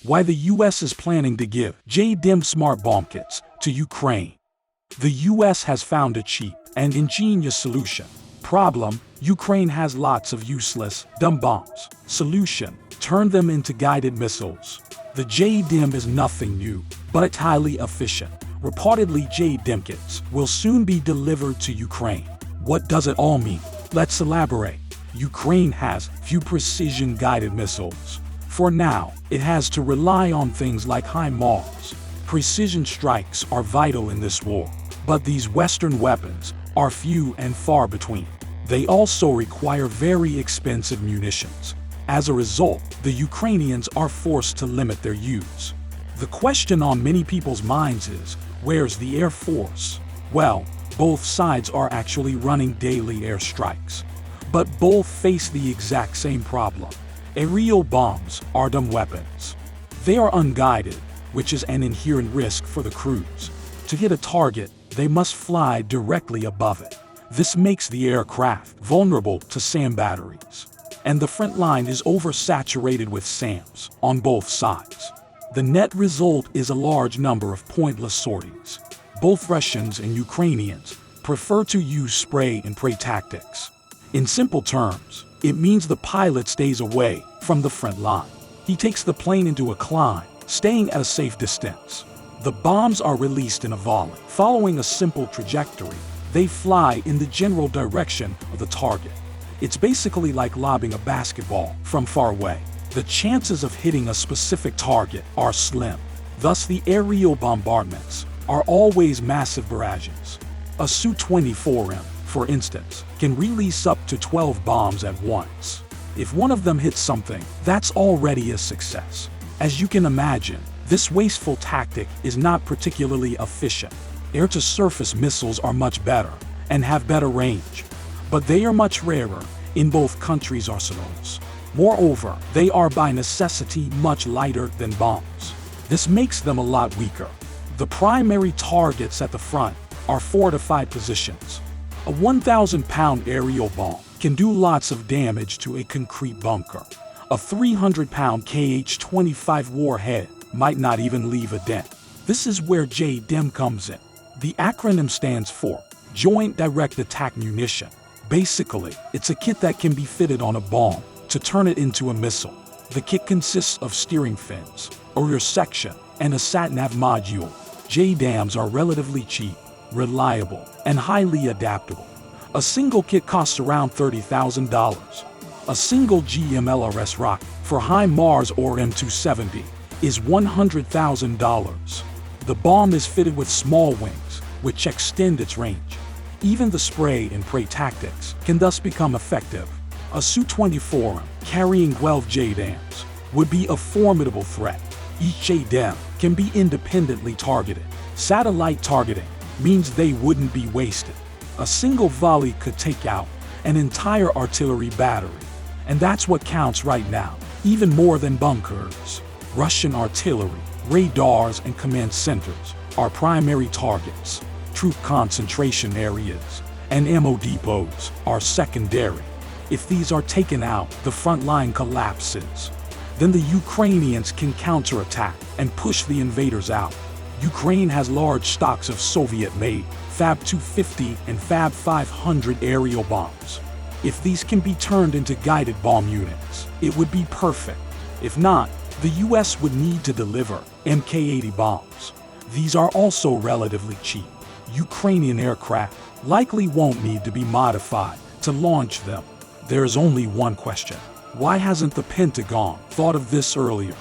Why the US is planning to give JDAM smart bomb kits to Ukraine. The US has found a cheap and ingenious solution. Problem: Ukraine has lots of useless, dumb bombs. Solution: turn them into guided missiles. The JDAM is nothing new, but highly efficient. Reportedly, JDAM kits will soon be delivered to Ukraine. What does it all mean? Let's elaborate. Ukraine has few precision-guided missiles. For now, it has to rely on things like HIMARS. Precision strikes are vital in this war, but these Western weapons are few and far between. They also require very expensive munitions. As a result, the Ukrainians are forced to limit their use. The question on many people's minds is, where's the Air Force? Well, both sides are actually running daily airstrikes. But both face the exact same problem. Aerial bombs are dumb weapons. They are unguided, which is an inherent risk for the crews. To hit a target, they must fly directly above it. This makes the aircraft vulnerable to SAM batteries. And the front line is oversaturated with SAMs on both sides. The net result is a large number of pointless sorties. Both Russians and Ukrainians prefer to use spray and pray tactics. In simple terms, it means the pilot stays away from the front line. He takes the plane into a climb, staying at a safe distance. The bombs are released in a volley. Following a simple trajectory, they fly in the general direction of the target. It's basically like lobbing a basketball from far away. The chances of hitting a specific target are slim. Thus, the aerial bombardments are always massive barrages. A Su-24M, for instance, can release up to 12 bombs at once. If one of them hits something, that's already a success. As you can imagine, this wasteful tactic is not particularly efficient. Air-to-surface missiles are much better and have better range, but they are much rarer in both countries' arsenals. Moreover, they are by necessity much lighter than bombs. This makes them a lot weaker. The primary targets at the front are fortified positions. A 1,000-pound aerial bomb can do lots of damage to a concrete bunker. A 300-pound KH-25 warhead might not even leave a dent. This is where JDAM comes in. The acronym stands for Joint Direct Attack Munition. Basically, it's a kit that can be fitted on a bomb to turn it into a missile. The kit consists of steering fins, a rear section, and a sat-nav module. JDAMs are relatively cheap, reliable, and highly adaptable. A single kit costs around $30,000. A single GMLRS rocket for HIMARS or M270 is $100,000. The bomb is fitted with small wings, which extend its range. Even the spray and pray tactics can thus become effective. A Su-24M carrying 12 JDAMs would be a formidable threat. Each JDAM can be independently targeted. Satellite targeting means they wouldn't be wasted. A single volley could take out an entire artillery battery. And that's what counts right now, even more than bunkers. Russian artillery, radars, and command centers are primary targets. Troop concentration areas and ammo depots are secondary. If these are taken out, the front line collapses. Then the Ukrainians can counterattack and push the invaders out. Ukraine has large stocks of Soviet-made Fab 250 and Fab 500 aerial bombs. If these can be turned into guided bomb units, it would be perfect. If not, the US would need to deliver Mk-80 bombs. These are also relatively cheap. Ukrainian aircraft likely won't need to be modified to launch them. There is only one question. Why hasn't the Pentagon thought of this earlier?